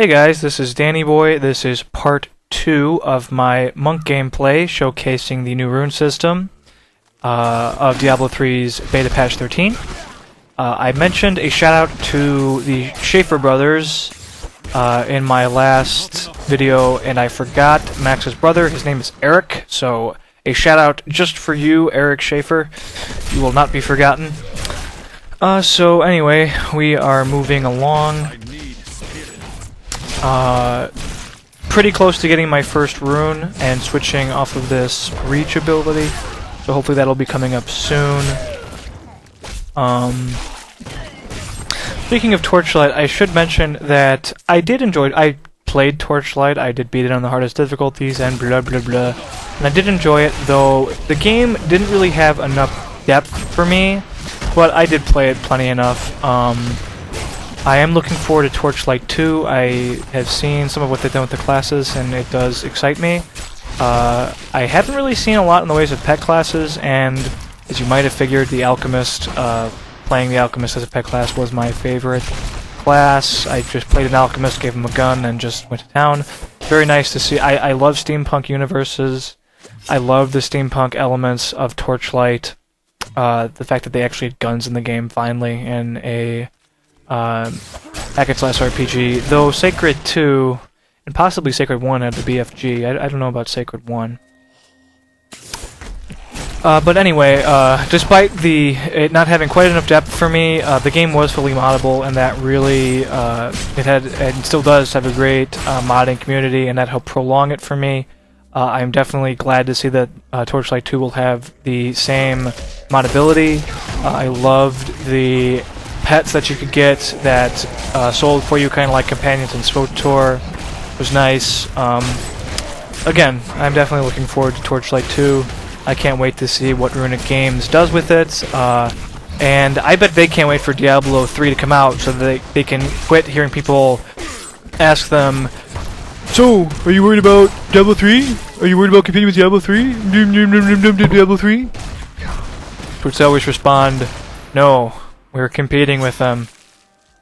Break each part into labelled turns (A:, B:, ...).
A: Hey guys, this is Danny Boy. This is part 2 of my Monk gameplay showcasing the new rune system of Diablo 3's beta patch 13. I mentioned a shout out to the Schaefer brothers in my last video, and I forgot Max's brother. His name is Eric, so a shout out just for you, Eric Schaefer. You will not be forgotten. So anyway, we are moving along. Pretty close to getting my first rune and switching off of this reach ability, so hopefully that'll be coming up soon. Speaking of Torchlight, I should mention that I played Torchlight, I did beat it on the hardest difficulties and blah blah blah, and I did enjoy it, though the game didn't really have enough depth for me, but I did play it plenty enough. I am looking forward to Torchlight 2. I have seen some of what they've done with the classes, and it does excite me. I haven't really seen a lot in the ways of pet classes, and as you might have figured, the Alchemist, playing the Alchemist as a pet class was my favorite class. I just played an Alchemist, gave him a gun, and just went to town. Very nice to see. I love steampunk universes. I love the steampunk elements of Torchlight. The fact that they actually had guns in the game, finally, in a hack-and-slash RPG, though Sacred 2 and possibly Sacred 1 had the BFG. I don't know about Sacred 1. But anyway, despite it not having quite enough depth for me, the game was fully moddable, and that really, it had and still does have a great modding community, and that helped prolong it for me. I'm definitely glad to see that Torchlight 2 will have the same modability. I loved the pets that you could get that sold for you, kind of like companions in SWTOR. It was nice. Again, I'm definitely looking forward to Torchlight 2. I can't wait to see what Runic Games does with it. And I bet they can't wait for Diablo 3 to come out so that they can quit hearing people ask them, "So, are you worried about Diablo 3? Are you worried about competing with Diablo 3? Diablo 3? Which they always respond, "No. We're competing with them.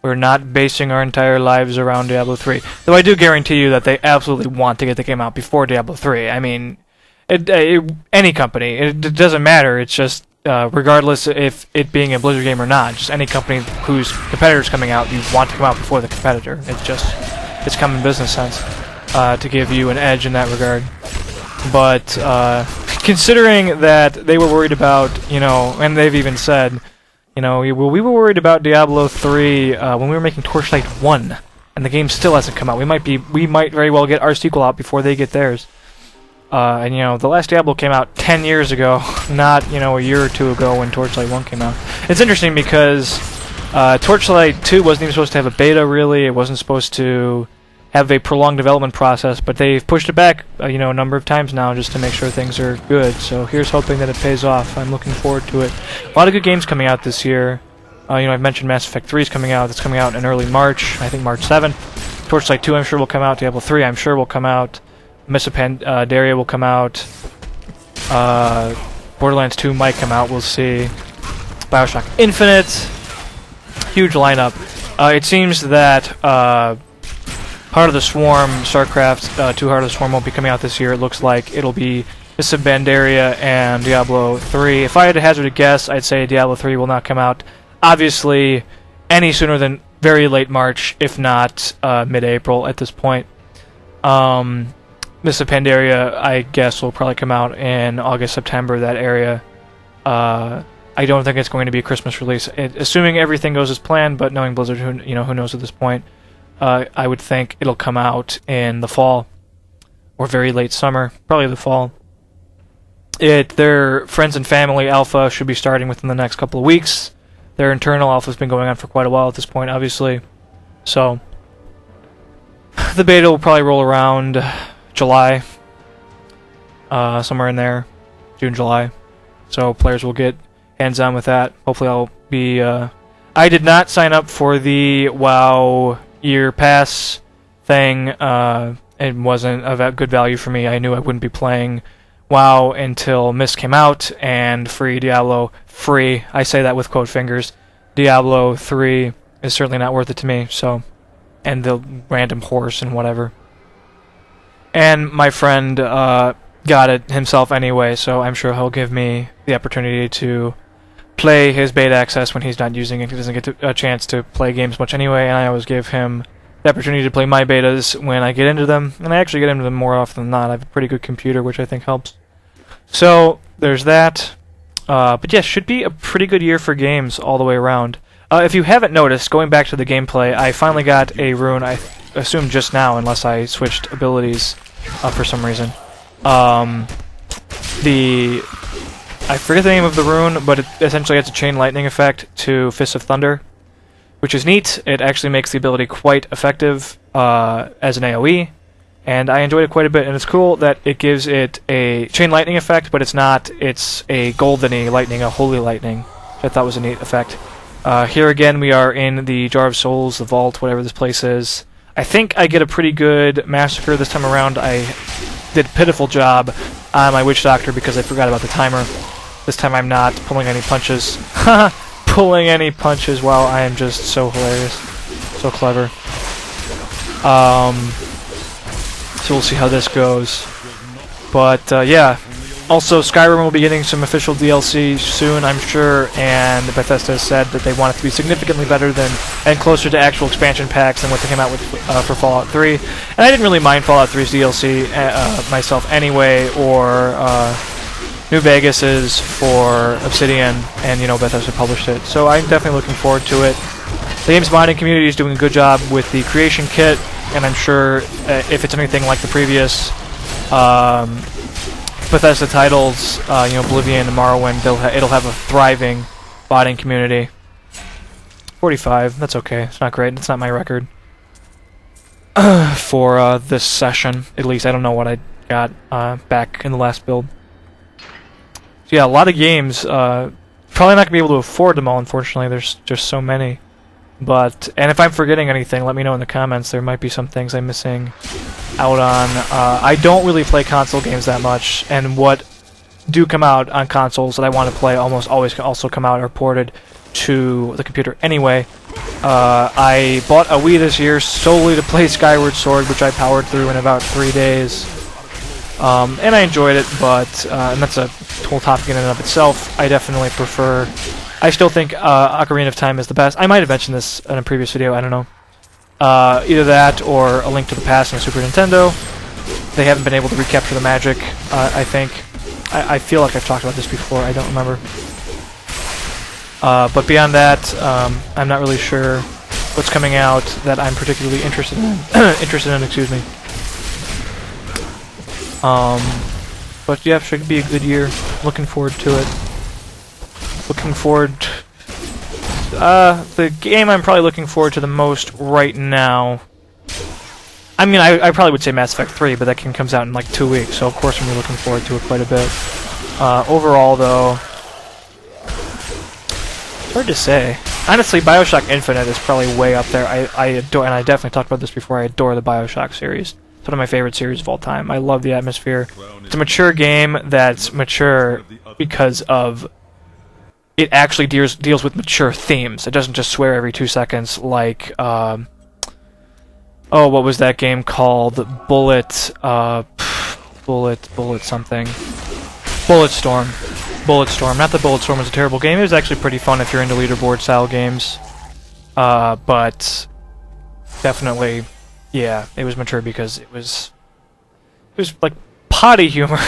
A: We're not basing our entire lives around Diablo 3. Though I do guarantee you that they absolutely want to get the game out before Diablo 3. I mean, any company, it doesn't matter. It's just, regardless if it being a Blizzard game or not, just any company whose competitor's coming out, you want to come out before the competitor. It's common business sense to give you an edge in that regard. But considering that they were worried about, and they've even said, we were worried about Diablo 3 when we were making Torchlight 1, and the game still hasn't come out. We might very well get our sequel out before they get theirs. And the last Diablo came out 10 years ago, not a year or two ago when Torchlight 1 came out. It's interesting because Torchlight 2 wasn't even supposed to have a beta, really. It wasn't supposed to have a prolonged development process, but they've pushed it back a number of times now just to make sure things are good. So here's hoping that it pays off. I'm looking forward to it. A lot of good games coming out this year. I've mentioned Mass Effect 3 is coming out. It's coming out in early March, I think March 7th. Torchlight 2 I'm sure will come out. Diablo 3 I'm sure will come out. Mists of Pandaria will come out. Borderlands 2 might come out, we'll see. Bioshock Infinite. Huge lineup. It seems that Heart of the Swarm, StarCraft 2 Heart of the Swarm won't be coming out this year. It looks like it'll be Mists of Pandaria and Diablo 3. If I had to hazard a guess, I'd say Diablo 3 will not come out, obviously, any sooner than very late March, if not mid-April at this point. Mists of Pandaria, I guess, will probably come out in August, September, that area. I don't think it's going to be a Christmas release, assuming everything goes as planned, but knowing Blizzard, who knows at this point. I would think it'll come out in the fall, or very late summer, probably the fall. Their Friends and Family Alpha should be starting within the next couple of weeks. Their internal Alpha's been going on for quite a while at this point, obviously. So, the beta will probably roll around July, somewhere in there, June, July. So players will get hands-on with that. Hopefully I'll be, I did not sign up for the WoW year pass thing. It wasn't of good value for me. I knew I wouldn't be playing WoW until Mist came out, and Diablo, I say that with quote fingers, Diablo 3 is certainly not worth it to me, so and the random horse and whatever. And my friend got it himself anyway, so I'm sure he'll give me the opportunity to play his beta access when he's not using it. He doesn't get a chance to play games much anyway, and I always give him the opportunity to play my betas when I get into them, and I actually get into them more often than not. I have a pretty good computer, which I think helps. So, there's that. But yeah, should be a pretty good year for games all the way around. If you haven't noticed, going back to the gameplay, I finally got a rune, I assume just now, unless I switched abilities for some reason. I forget the name of the rune, but it essentially has a chain lightning effect to Fists of Thunder, which is neat. It actually makes the ability quite effective as an AoE, and I enjoyed it quite a bit. And it's cool that it gives it a chain lightning effect, but it's not. It's a goldeny lightning, a holy lightning, which I thought was a neat effect. Here again, we are in the Jar of Souls, the vault, whatever this place is. I think I get a pretty good massacre this time around. I did a pitiful job on my Witch Doctor because I forgot about the timer. This time I'm not pulling any punches. Pulling any punches. Wow, I am just so hilarious. So clever. So we'll see how this goes. But, yeah. Also, Skyrim will be getting some official DLC soon, I'm sure, and Bethesda has said that they want it to be significantly better than and closer to actual expansion packs than what they came out with for Fallout 3. And I didn't really mind Fallout 3's DLC myself anyway, or New Vegas's for Obsidian, and, you know, Bethesda published it. So I'm definitely looking forward to it. The game's modding community is doing a good job with the creation kit, and I'm sure if it's anything like the previous Bethesda titles, you know, Oblivion and Morrowind, it'll have a thriving modding community. 45, that's okay. It's not great. It's not my record for this session. At least I don't know what I got back in the last build. So yeah, a lot of games. Probably not gonna be able to afford them all. Unfortunately, there's just so many. But and if I'm forgetting anything, let me know in the comments. There might be some things I'm missing out on. I don't really play console games that much, and what do come out on consoles that I want to play almost always can also come out or ported to the computer anyway. I bought a Wii this year solely to play Skyward Sword, which I powered through in about 3 days. And I enjoyed it, but and that's a whole topic in and of itself. I definitely prefer... I still think Ocarina of Time is the best. I might have mentioned this in a previous video, I don't know. Either that or A Link to the Past on the Super Nintendo. They haven't been able to recapture the magic, I think. I feel like I've talked about this before, I don't remember. But beyond that, I'm not really sure what's coming out that I'm particularly interested in. Excuse me. But yeah, should be a good year. Looking forward to it. Looking forward... the game I'm probably looking forward to the most right now... I mean, I probably would say Mass Effect 3, but that game comes out in like 2 weeks, so of course I'm really looking forward to it quite a bit. Overall, though... It's hard to say. Honestly, Bioshock Infinite is probably way up there. I adore, and I definitely talked about this before, I adore the Bioshock series. It's one of my favorite series of all time. I love the atmosphere. It's a mature game that's mature because of... It actually deals with mature themes. It doesn't just swear every 2 seconds like, oh, what was that game called? Bullet something. Bulletstorm. Bulletstorm. Not that Bulletstorm was a terrible game. It was actually pretty fun if you're into leaderboard style games. But definitely, yeah, it was mature because it was like potty humor.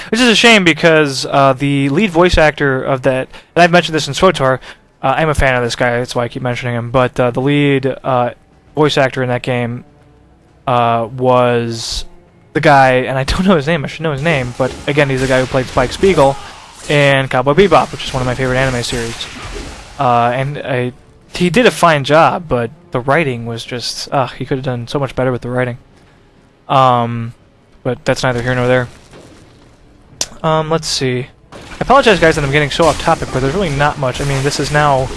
A: Which is a shame because the lead voice actor of that, and I've mentioned this in SWTOR, I'm a fan of this guy, that's why I keep mentioning him, but the lead voice actor in that game was the guy, and I don't know his name, I should know his name, but again, he's the guy who played Spike Spiegel in Cowboy Bebop, which is one of my favorite anime series. And he did a fine job, but the writing was just, he could have done so much better with the writing. But that's neither here nor there. Let's see. I apologize, guys, that I'm getting so off topic, but there's really not much. I mean, this is now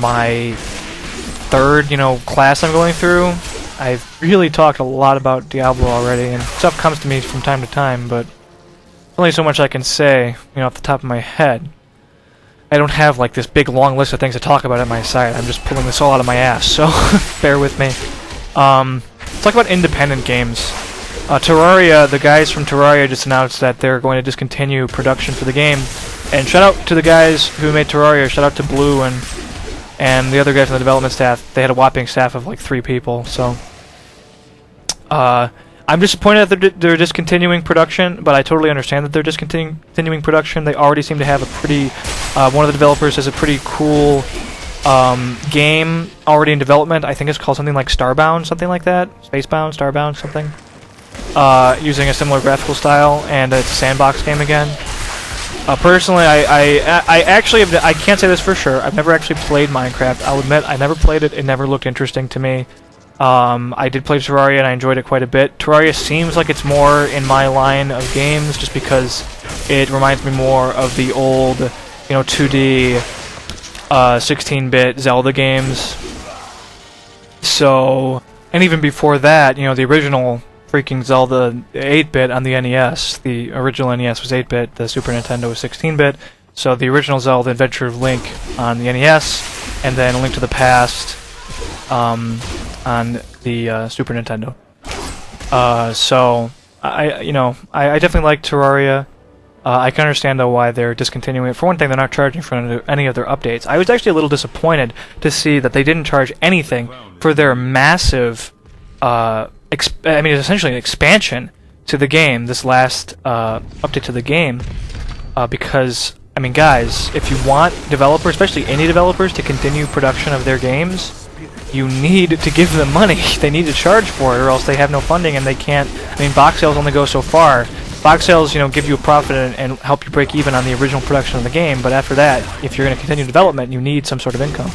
A: my third, class I'm going through. I've really talked a lot about Diablo already, and stuff comes to me from time to time, but there's only so much I can say, off the top of my head. I don't have like this big long list of things to talk about at my side. I'm just pulling this all out of my ass, so bear with me. Let's talk about independent games. Terraria, the guys from Terraria just announced that they're going to discontinue production for the game. And shout out to the guys who made Terraria. Shout out to Blue and the other guys from the development staff. They had a whopping staff of like 3 people. So I'm disappointed that they're discontinuing production, but I totally understand that they're discontinuing production. They already seem to have a pretty... one of the developers has a pretty cool game already in development. I think it's called something like Starbound, something like that. Spacebound, Starbound, something. Using a similar graphical style, and it's a sandbox game again. Personally, I actually have, I can't say this for sure. I've never actually played Minecraft. I'll admit I never played it. It never looked interesting to me. I did play Terraria and I enjoyed it quite a bit. Terraria seems like it's more in my line of games just because it reminds me more of the old, 2D 16-bit Zelda games. So, and even before that, the original freaking Zelda 8-bit on the NES. The original NES was 8-bit, the Super Nintendo was 16-bit. So the original Zelda Adventure of Link on the NES, and then Link to the Past on the Super Nintendo. So I definitely like Terraria. I can understand though why they're discontinuing it. For one thing, they're not charging for any of their updates. I was actually a little disappointed to see that they didn't charge anything for their massive, it's essentially an expansion to the game, this last update to the game, because, guys, if you want developers, especially indie developers, to continue production of their games, you need to give them money. They need to charge for it, or else they have no funding and they can't. Box sales only go so far. Box sales, give you a profit and help you break even on the original production of the game, but after that, if you're going to continue development, you need some sort of income.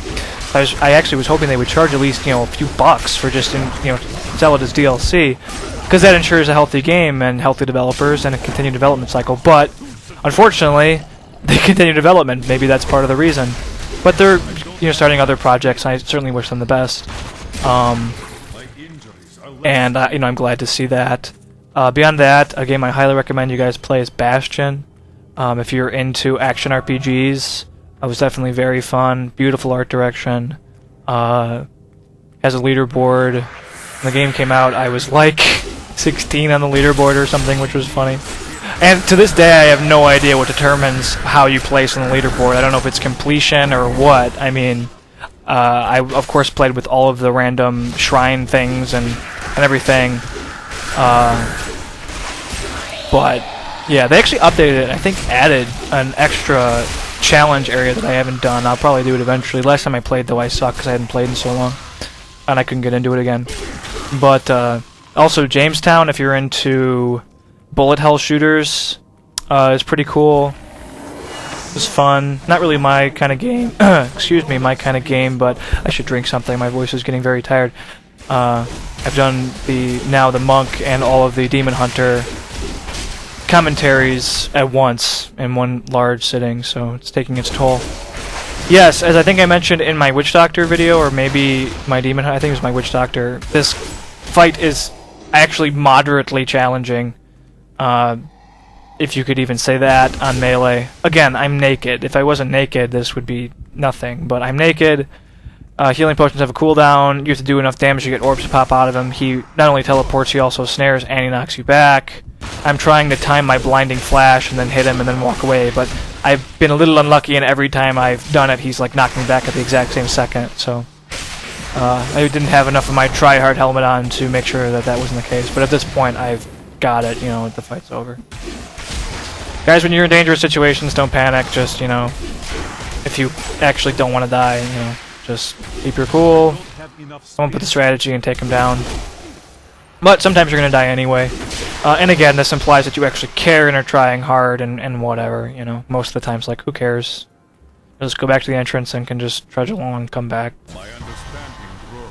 A: I actually was hoping they would charge at least, a few bucks for just, sell it as DLC, because that ensures a healthy game and healthy developers and a continued development cycle. But unfortunately, they continue development. Maybe that's part of the reason. But they're, starting other projects. I certainly wish them the best. And I'm glad to see that. Beyond that, a game I highly recommend you guys play is Bastion. If you're into action RPGs, it was definitely very fun. Beautiful art direction. Has a leaderboard. When the game came out, I was like 16 on the leaderboard or something, which was funny. And to this day, I have no idea what determines how you place on the leaderboard. I don't know if it's completion or what. I of course played with all of the random shrine things and everything. But yeah, they actually updated it. I think added an extra challenge area that I haven't done. I'll probably do it eventually. Last time I played, though, I sucked because I hadn't played in so long, and I couldn't get into it again. But also Jamestown, if you're into bullet hell shooters, is pretty cool. It was fun. Not really my kind of game. Excuse me, my kind of game. But I should drink something. My voice is getting very tired. I've done the Monk and all of the Demon Hunter commentaries at once in one large sitting, so it's taking its toll. Yes, as I think I mentioned in my Witch Doctor video, or maybe my Demon Hunter, I think it was my Witch Doctor, this fight is actually moderately challenging, if you could even say that, on Melee. Again, I'm naked. If I wasn't naked, this would be nothing, but I'm naked. Healing potions have a cooldown. You have to do enough damage to get orbs to pop out of him. He not only teleports, he also snares and he knocks you back. I'm trying to time my blinding flash and then hit him and then walk away, but I've been a little unlucky, and every time I've done it, he's like knocked me back at the exact same second. So I didn't have enough of my try-hard helmet on to make sure that that wasn't the case. But at this point, I've got it. The fight's over. Guys, when you're in dangerous situations, don't panic. Just if you actually don't want to die, just keep your cool, don't put the strategy and take him down. But sometimes you're going to die anyway. And again, this implies that you actually care and are trying hard and whatever, Most of the times, like, who cares? Just go back to the entrance and can just trudge along and come back.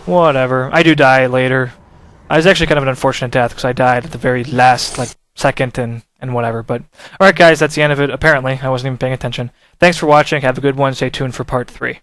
A: Whatever. I do die later. I was actually kind of an unfortunate death because I died at the very last, second and whatever. But, alright guys, that's the end of it. Apparently, I wasn't even paying attention. Thanks for watching. Have a good one. Stay tuned for part 3.